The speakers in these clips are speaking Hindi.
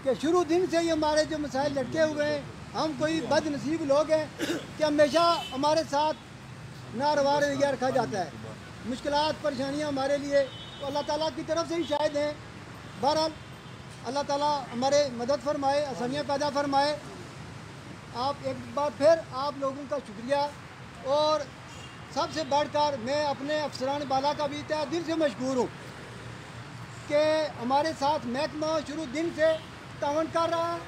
कि शुरू दिन से ही हमारे जो मसाइल लटके हुए हैं, हम कोई बदनसीब लोग हैं कि हमेशा हमारे साथ नारवा रवैया रखा जाता है। मुश्किलात परेशानियाँ हमारे लिए तो अल्लाह ताला की तरफ से ही शायद हैं। बहरहाल अल्लाह ताला हमारे मदद फरमाए, आसानियाँ पैदा फरमाए। आप एक बार फिर आप लोगों का शुक्रिया, और सबसे बढ़कर मैं अपने अफसरान बाला का भी तहे दिल से मशहूर हूँ कि हमारे साथ महकमा शुरू दिन से तावन कर रहा है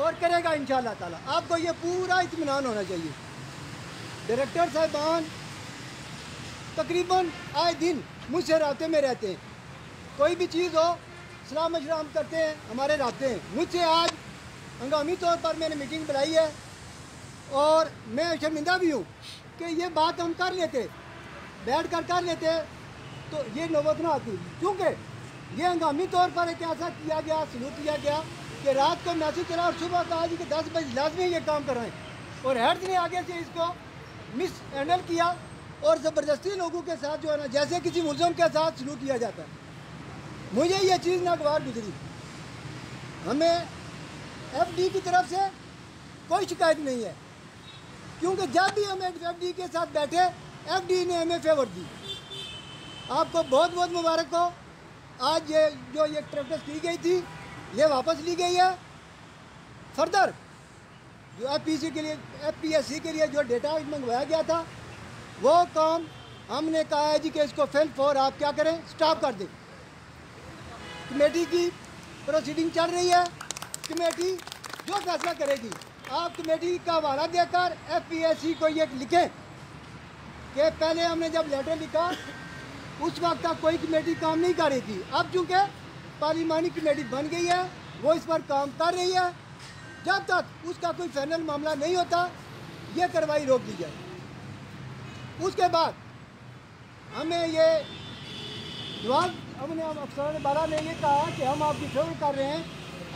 और करेगा इंशाअल्लाह ताला। आपको ये पूरा इत्मीनान होना चाहिए। डायरेक्टर साहिबान तकरीबन आए दिन मुझसे राब्ते में रहते हैं, कोई भी चीज़ हो सलाह मशवरा हम करते हैं, हमारे राब्ते हैं। मुझसे आज हंगामी तौर पर मैंने मीटिंग बुलाई है और मैं शर्मिंदा भी हूँ कि ये बात हम कर लेते, बैठ कर लेते तो ये नौबत ना आती, क्योंकि ये हंगामी तौर पर एक ऐसा किया गया, सलूक किया गया कि रात को मैसेज चला और सुबह कहा जी कि 10 बजे लाजमी ये काम कराएं, और हेड्स ने आगे से इसको मिस हैंडल किया और ज़बरदस्ती लोगों के साथ जो है ना, जैसे किसी मुल्ज़िम के साथ सलूक किया जाता है। मुझे ये चीज़ नागवार गुजरी। हमें FD की तरफ से कोई शिकायत नहीं है, क्योंकि जब भी हम FD के साथ बैठे FD ने हमें फेवर दी। आपको बहुत बहुत मुबारक हो। आज ये जो ये प्रैक्टिस की गई थी ये वापस ली गई है। फर्दर जो FPC के लिए FPSC के लिए जो डेटा मंगवाया गया था वो काम हमने कहा है जी कि इसको फेल फॉर आप क्या करें, स्टॉप कर दें। कमेटी की प्रोसीडिंग चल रही है, कमेटी जो फैसला करेगी। आप कमेटी का हवाला देकर FPSC को ये लिखें कि पहले हमने जब लेटर लिखा उस वक्त तक कोई कमेटी काम नहीं कर रही थी। अब चूँकि पार्लिमानी कमेटी बन गई है, वो इस पर काम कर रही है। जब तक उसका कोई फाइनल मामला नहीं होता ये कार्रवाई रोक दी जाए। उसके बाद हमें ये जवाब हमने अफसर बाला ने ये कहा कि हम आपकी फेवर कर रहे हैं,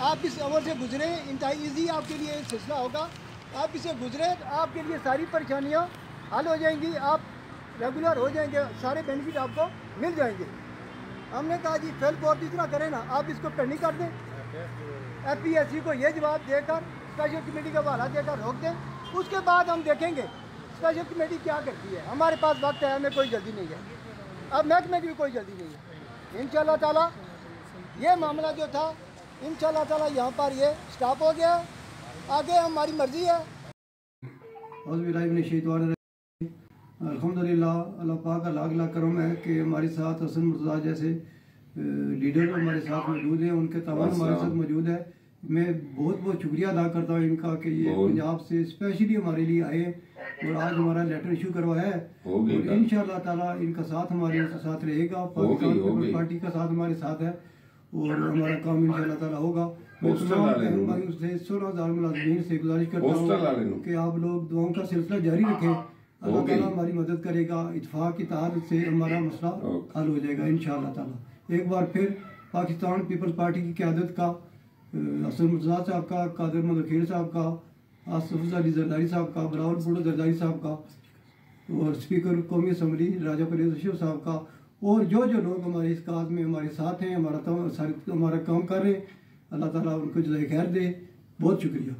आप इस अमल से गुजरे, इंतहाई ईजी आपके लिए सिलसिला होगा। आप इसे गुजरे तो आपके लिए सारी परेशानियाँ हल हो जाएंगी, आप रेगुलर हो जाएंगे, सारे बेनिफिट आपको मिल जाएंगे। हमने कहा जी फेल फॉर तीसरा करें ना, आप इसको पेंडिंग कर दें। FPSC को ये जवाब देकर स्पेशल कमेटी का हवाला देकर रोक दें। उसके बाद हम देखेंगे स्पेशल कमेटी क्या करती है। हमारे पास वक्त है, हमें कोई जल्दी नहीं है, अब महकमे की भी कोई जल्दी नहीं है। इंशाअल्लाह ताला ये मामला जो था इंशाअल्लाह ताला यहाँ पर ये स्टॉप हो गया, आगे हमारी मर्जी है। अल्हम्दुलिल्लाह, अल्लाह पाक का लाख लाख करम है कि हमारे साथ हसन मुर्तज़ा जैसे लीडर हमारे साथ मौजूद हैं, उनके तमाम हमारे साथ मौजूद है। मैं बहुत बहुत शुक्रिया अदा करता हूँ इनका कि ये पंजाब से स्पेशली हमारे लिए आए और आज हमारा लेटर इशू करवाया है। और इंशाअल्लाह ताला इनका साथ हमारे साथ रहेगा, पाकिस्तान पीपल्स पार्टी का साथ हमारे साथ है और हमारा काम इंशाअल्लाह ताला होगा। मैं तमाम से 16,000 मुलाज़िमीन से गुजारिश करता हूँ कि आप लोग दुआओं का सिलसिला जारी रखें। अल्लाह ताला हमारी मदद करेगा, इत्तेफाक की ताकत से हमारा मसला हल हो जाएगा इंशाअल्लाह ताला। एक बार फिर पाकिस्तान पीपल्स पार्टी की क़यादत का, हसन मुर्तज़ा साहब का, कादर महमूद खीर साहब का, आसिफ अली जरदारी साहब का, बिलावल भुट्टो जरदारी साहब का और स्पीकर कौमी असम्बली राजा परवेज़ अशरफ साहब का, और जो जो लोग हमारे इस काज में हमारे साथ हैं, हमारा काम कर रहे हैं, अल्लाह ताला उनको जज़ाए खैर दे। बहुत शुक्रिया।